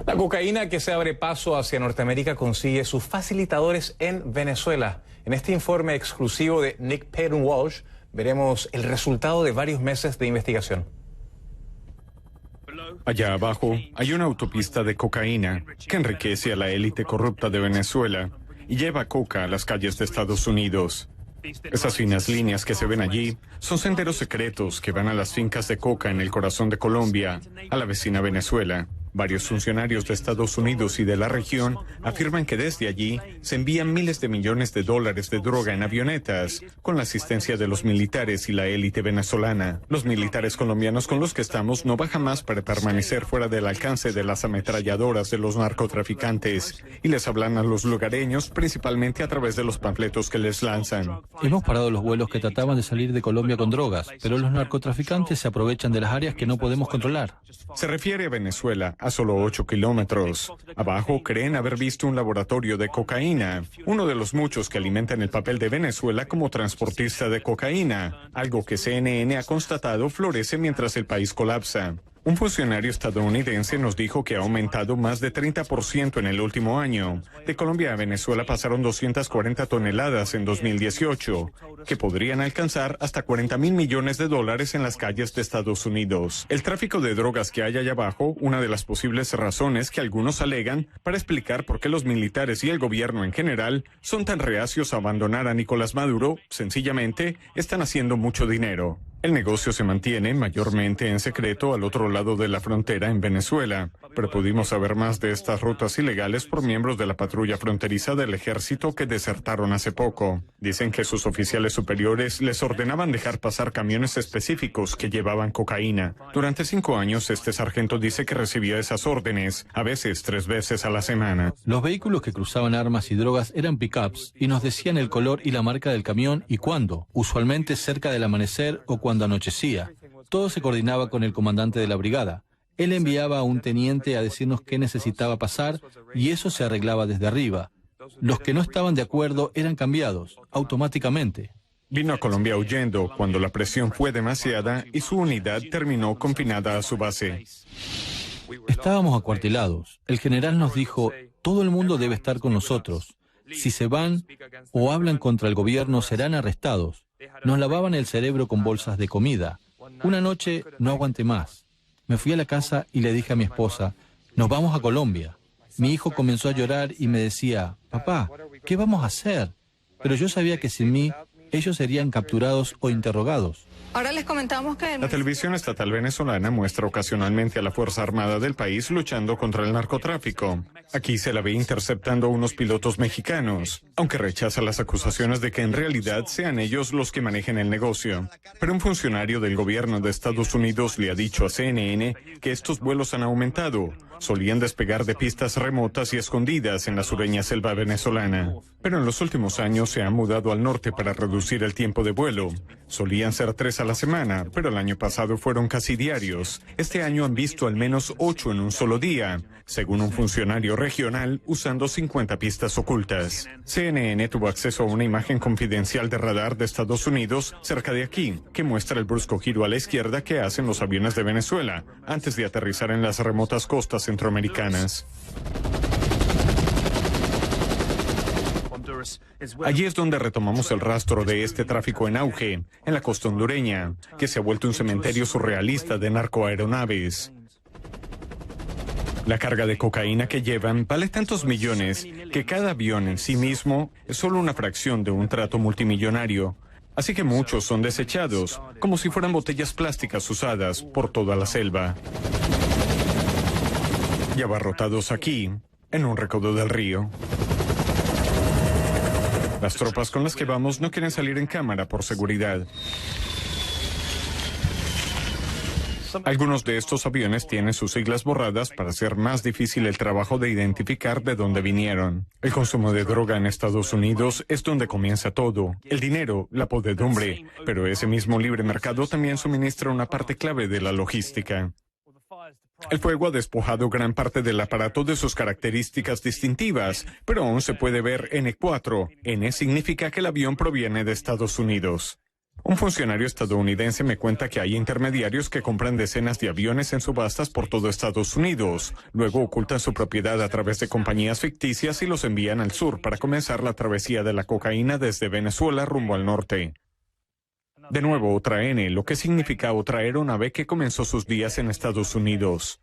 La cocaína que se abre paso hacia Norteamérica consigue sus facilitadores en Venezuela. En este informe exclusivo de Nick Payton Walsh veremos el resultado de varios meses de investigación. Allá abajo hay una autopista de cocaína que enriquece a la élite corrupta de Venezuela y lleva coca a las calles de Estados Unidos. Esas finas líneas que se ven allí son senderos secretos que van a las fincas de coca en el corazón de Colombia, a la vecina Venezuela. Varios funcionarios de Estados Unidos y de la región afirman que desde allí se envían miles de millones de dólares de droga en avionetas, con la asistencia de los militares y la élite venezolana. Los militares colombianos con los que estamos no bajan más para permanecer fuera del alcance de las ametralladoras de los narcotraficantes y les hablan a los lugareños principalmente a través de los panfletos que les lanzan. Hemos parado los vuelos que trataban de salir de Colombia con drogas, pero los narcotraficantes se aprovechan de las áreas que no podemos controlar. Se refiere a Venezuela, a solo 8 kilómetros. Abajo creen haber visto un laboratorio de cocaína, uno de los muchos que alimentan el papel de Venezuela como transportista de cocaína, algo que CNN ha constatado florece mientras el país colapsa. Un funcionario estadounidense nos dijo que ha aumentado más de 30% en el último año. De Colombia a Venezuela pasaron 240 toneladas en 2018, que podrían alcanzar hasta 40.000 millones de dólares en las calles de Estados Unidos. El tráfico de drogas que hay allá abajo, una de las posibles razones que algunos alegan para explicar por qué los militares y el gobierno en general son tan reacios a abandonar a Nicolás Maduro, sencillamente están haciendo mucho dinero. El negocio se mantiene mayormente en secreto al otro lado de la frontera en Venezuela, pero pudimos saber más de estas rutas ilegales por miembros de la patrulla fronteriza del ejército que desertaron hace poco. Dicen que sus oficiales superiores les ordenaban dejar pasar camiones específicos que llevaban cocaína. Durante 5 años, este sargento dice que recibía esas órdenes, a veces 3 veces a la semana. Los vehículos que cruzaban armas y drogas eran pickups y nos decían el color y la marca del camión y cuándo, usualmente cerca del amanecer o cuando anochecía. Todo se coordinaba con el comandante de la brigada. Él enviaba a un teniente a decirnos qué necesitaba pasar y eso se arreglaba desde arriba. Los que no estaban de acuerdo eran cambiados, automáticamente. Vino a Colombia huyendo cuando la presión fue demasiada y su unidad terminó confinada a su base. Estábamos acuartelados. El general nos dijo, todo el mundo debe estar con nosotros. Si se van o hablan contra el gobierno serán arrestados. Nos lavaban el cerebro con bolsas de comida. Una noche no aguanté más. Me fui a la casa y le dije a mi esposa, nos vamos a Colombia. Mi hijo comenzó a llorar y me decía, papá, ¿qué vamos a hacer? Pero yo sabía que sin mí, ellos serían capturados o interrogados. Ahora les comentamos que... La televisión estatal venezolana muestra ocasionalmente a la Fuerza Armada del país luchando contra el narcotráfico. Aquí se la ve interceptando a unos pilotos mexicanos, aunque rechaza las acusaciones de que en realidad sean ellos los que manejen el negocio. Pero un funcionario del gobierno de Estados Unidos le ha dicho a CNN que estos vuelos han aumentado. Solían despegar de pistas remotas y escondidas en la sureña selva venezolana. Pero en los últimos años se han mudado al norte para reducir el tiempo de vuelo. Solían ser 3 a la semana, pero el año pasado fueron casi diarios. Este año han visto al menos 8 en un solo día, según un funcionario regional, usando 50 pistas ocultas. CNN tuvo acceso a una imagen confidencial de radar de Estados Unidos cerca de aquí, que muestra el brusco giro a la izquierda que hacen los aviones de Venezuela, antes de aterrizar en las remotas costas centroamericanas. Allí es donde retomamos el rastro de este tráfico en auge, en la costa hondureña, que se ha vuelto un cementerio surrealista de narcoaeronaves. La carga de cocaína que llevan vale tantos millones que cada avión en sí mismo es solo una fracción de un trato multimillonario. Así que muchos son desechados, como si fueran botellas plásticas usadas por toda la selva. Y abarrotados aquí, en un recodo del río. Las tropas con las que vamos no quieren salir en cámara por seguridad. Algunos de estos aviones tienen sus siglas borradas para hacer más difícil el trabajo de identificar de dónde vinieron. El consumo de droga en Estados Unidos es donde comienza todo. El dinero, la podredumbre, pero ese mismo libre mercado también suministra una parte clave de la logística. El fuego ha despojado gran parte del aparato de sus características distintivas, pero aún se puede ver N4. N significa que el avión proviene de Estados Unidos. Un funcionario estadounidense me cuenta que hay intermediarios que compran decenas de aviones en subastas por todo Estados Unidos. Luego ocultan su propiedad a través de compañías ficticias y los envían al sur para comenzar la travesía de la cocaína desde Venezuela rumbo al norte. De nuevo, otra N, lo que significa otra aeronave que comenzó sus días en Estados Unidos.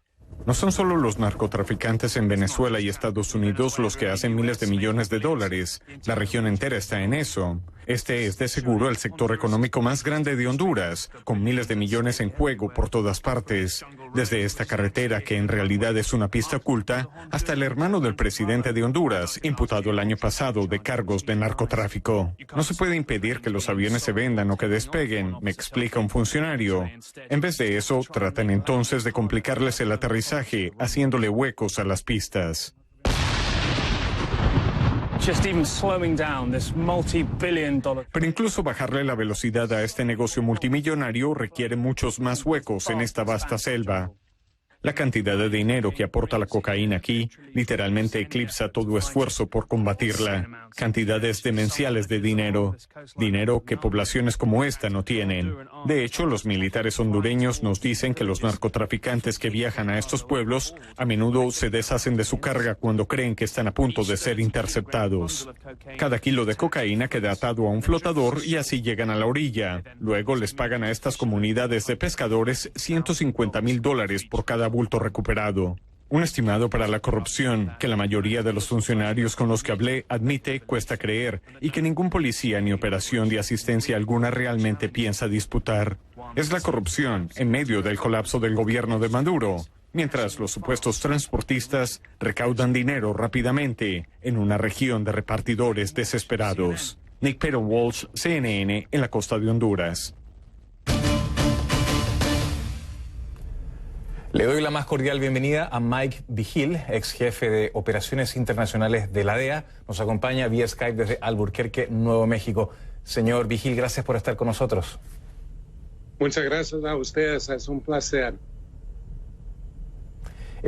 No son solo los narcotraficantes en Venezuela y Estados Unidos los que hacen miles de millones de dólares. La región entera está en eso. Este es de seguro el sector económico más grande de Honduras, con miles de millones en juego por todas partes. Desde esta carretera, que en realidad es una pista oculta, hasta el hermano del presidente de Honduras, imputado el año pasado de cargos de narcotráfico. No se puede impedir que los aviones se vendan o que despeguen, me explica un funcionario. En vez de eso, tratan entonces de complicarles el aterrizaje, haciéndole huecos a las pistas. Pero incluso bajarle la velocidad a este negocio multimillonario requiere muchos más huecos en esta vasta selva. La cantidad de dinero que aporta la cocaína aquí literalmente eclipsa todo esfuerzo por combatirla. Cantidades demenciales de dinero. Dinero que poblaciones como esta no tienen. De hecho, los militares hondureños nos dicen que los narcotraficantes que viajan a estos pueblos a menudo se deshacen de su carga cuando creen que están a punto de ser interceptados. Cada kilo de cocaína queda atado a un flotador y así llegan a la orilla. Luego les pagan a estas comunidades de pescadores $150,000 por cada bulto recuperado. Un estimado para la corrupción que la mayoría de los funcionarios con los que hablé admite cuesta creer y que ningún policía ni operación de asistencia alguna realmente piensa disputar. Es la corrupción en medio del colapso del gobierno de Maduro, mientras los supuestos transportistas recaudan dinero rápidamente en una región de repartidores desesperados. Nick Pedro Walsh, CNN, en la costa de Honduras. Le doy la más cordial bienvenida a Mike Vigil, ex jefe de operaciones internacionales de la DEA. Nos acompaña vía Skype desde Albuquerque, Nuevo México. Señor Vigil, gracias por estar con nosotros. Muchas gracias a ustedes, es un placer.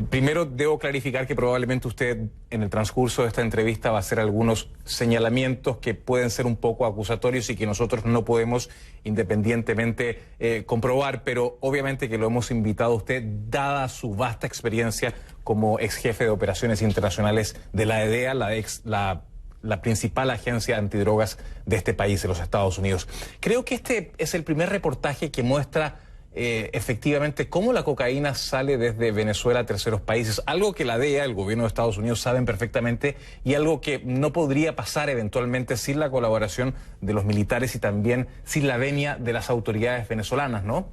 Primero, debo clarificar que probablemente usted en el transcurso de esta entrevista va a hacer algunos señalamientos que pueden ser un poco acusatorios y que nosotros no podemos independientemente comprobar, pero obviamente que lo hemos invitado a usted, dada su vasta experiencia como ex jefe de operaciones internacionales de la DEA, la principal agencia antidrogas de este país, de los Estados Unidos. Creo que este es el primer reportaje que muestra efectivamente cómo la cocaína sale desde Venezuela a terceros países, algo que la DEA, el gobierno de Estados Unidos, saben perfectamente y algo que no podría pasar eventualmente sin la colaboración de los militares y también sin la venia de las autoridades venezolanas, ¿no?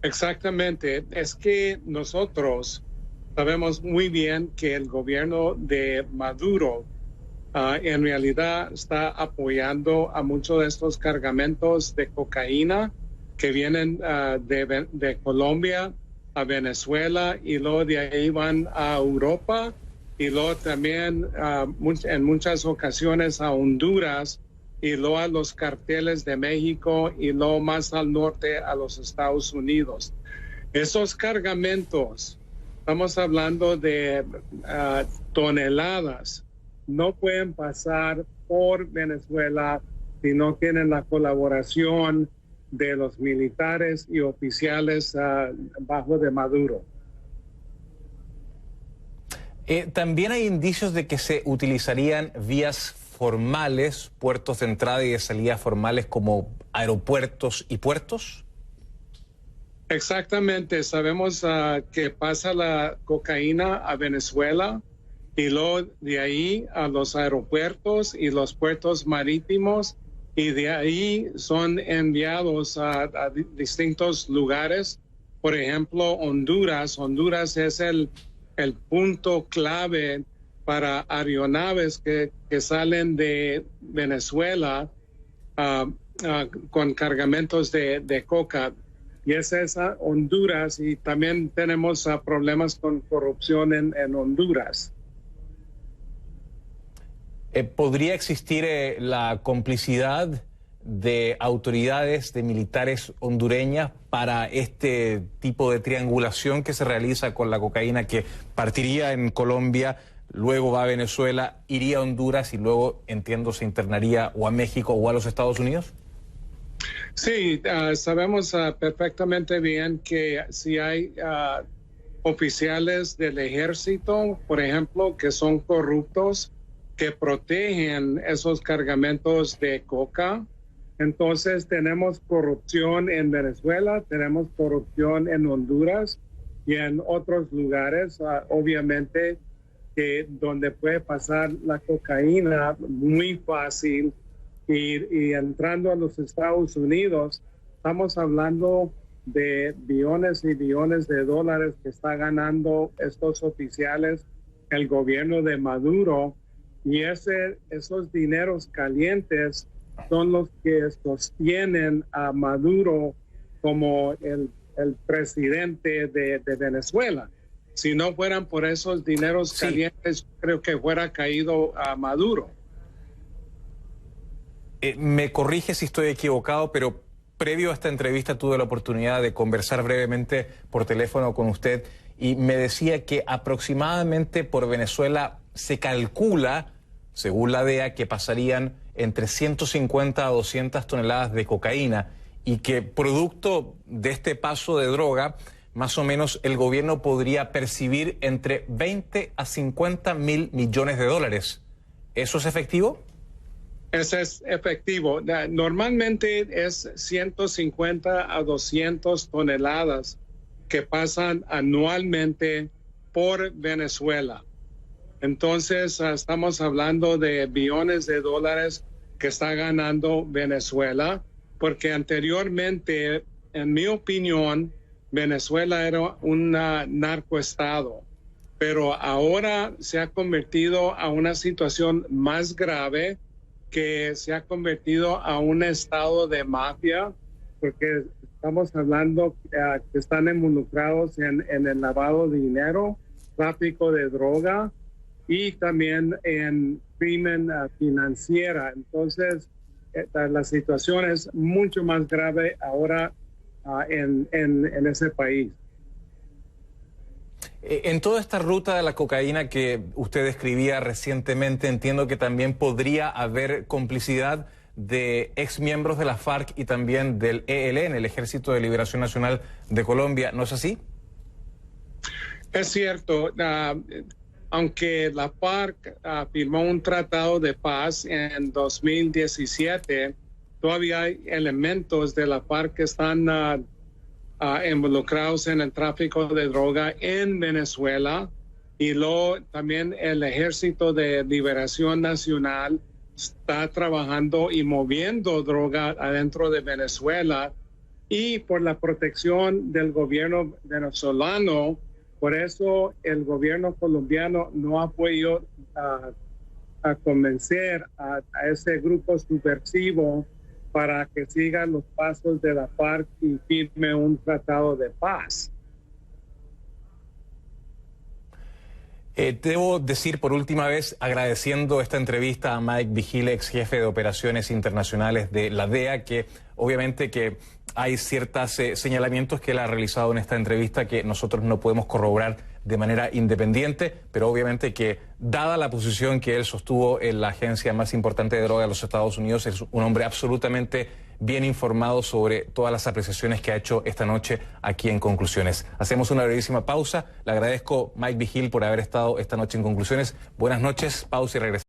Exactamente, es que nosotros sabemos muy bien que el gobierno de Maduro en realidad está apoyando a muchos de estos cargamentos de cocaína que vienen de Colombia a Venezuela y luego de ahí van a Europa y luego también en muchas ocasiones a Honduras y luego a los carteles de México y luego más al norte a los Estados Unidos. Esos cargamentos, estamos hablando de toneladas, no pueden pasar por Venezuela si no tienen la colaboración de los militares y oficiales bajo de Maduro. También hay indicios de que se utilizarían vías formales, puertos de entrada y de salida formales como aeropuertos y puertos. Exactamente, sabemos que pasa la cocaína a Venezuela y luego de ahí a los aeropuertos y los puertos marítimos. Y de ahí son enviados a distintos lugares. Por ejemplo, Honduras. Honduras es el punto clave para aeronaves que salen de Venezuela con cargamentos de coca. Y es esa Honduras. Y también tenemos problemas con corrupción en Honduras. ¿Podría existir la complicidad de autoridades, de militares hondureñas para este tipo de triangulación que se realiza con la cocaína que partiría en Colombia, luego va a Venezuela, iría a Honduras y luego, entiendo, se internaría o a México o a los Estados Unidos? Sí, sabemos perfectamente bien que si hay oficiales del ejército, por ejemplo, que son corruptos, que protegen esos cargamentos de coca. Entonces tenemos corrupción en Venezuela, tenemos corrupción en Honduras y en otros lugares, obviamente, que donde puede pasar la cocaína muy fácil y entrando a los Estados Unidos, estamos hablando de billones y billones de dólares que está ganando estos oficiales, el gobierno de Maduro, y esos dineros calientes son los que sostienen a Maduro como el presidente de Venezuela. Si no fueran por esos dineros calientes, creo que fuera caído a Maduro. Me corrige si estoy equivocado, pero previo a esta entrevista tuve la oportunidad de conversar brevemente por teléfono con usted y me decía que aproximadamente por Venezuela se calcula, según la DEA, que pasarían entre 150 a 200 toneladas de cocaína y que producto de este paso de droga, más o menos el gobierno podría percibir entre 20 a 50 mil millones de dólares. ¿Eso es efectivo? Eso es efectivo. Normalmente es 150 a 200 toneladas que pasan anualmente por Venezuela. Entonces, estamos hablando de billones de dólares que está ganando Venezuela, porque anteriormente, en mi opinión, Venezuela era un narcoestado, pero ahora se ha convertido a una situación más grave, que se ha convertido a un estado de mafia, porque estamos hablando que están involucrados en el lavado de dinero, tráfico de droga y también en crimen financiera. Entonces, la situación es mucho más grave ahora en ese país. En toda esta ruta de la cocaína que usted describía recientemente, entiendo que también podría haber complicidad de exmiembros de la FARC y también del ELN, el Ejército de Liberación Nacional de Colombia, ¿no es así? Es cierto. Aunque la FARC firmó un tratado de paz en 2017, todavía hay elementos de la FARC que están involucrados en el tráfico de droga en Venezuela, y luego también el Ejército de Liberación Nacional está trabajando y moviendo droga adentro de Venezuela, y por la protección del gobierno venezolano, por eso el gobierno colombiano no ha podido a convencer a ese grupo subversivo para que sigan los pasos de la FARC y firme un tratado de paz. Debo decir por última vez, agradeciendo esta entrevista a Mike Vigil, ex jefe de operaciones internacionales de la DEA, que obviamente que hay ciertos señalamientos que él ha realizado en esta entrevista que nosotros no podemos corroborar de manera independiente, pero obviamente que dada la posición que él sostuvo en la agencia más importante de droga de los Estados Unidos, es un hombre absolutamente bien informado sobre todas las apreciaciones que ha hecho esta noche aquí en Conclusiones. Hacemos una brevísima pausa. Le agradezco, Mike Vigil, por haber estado esta noche en Conclusiones. Buenas noches, pausa y regresamos.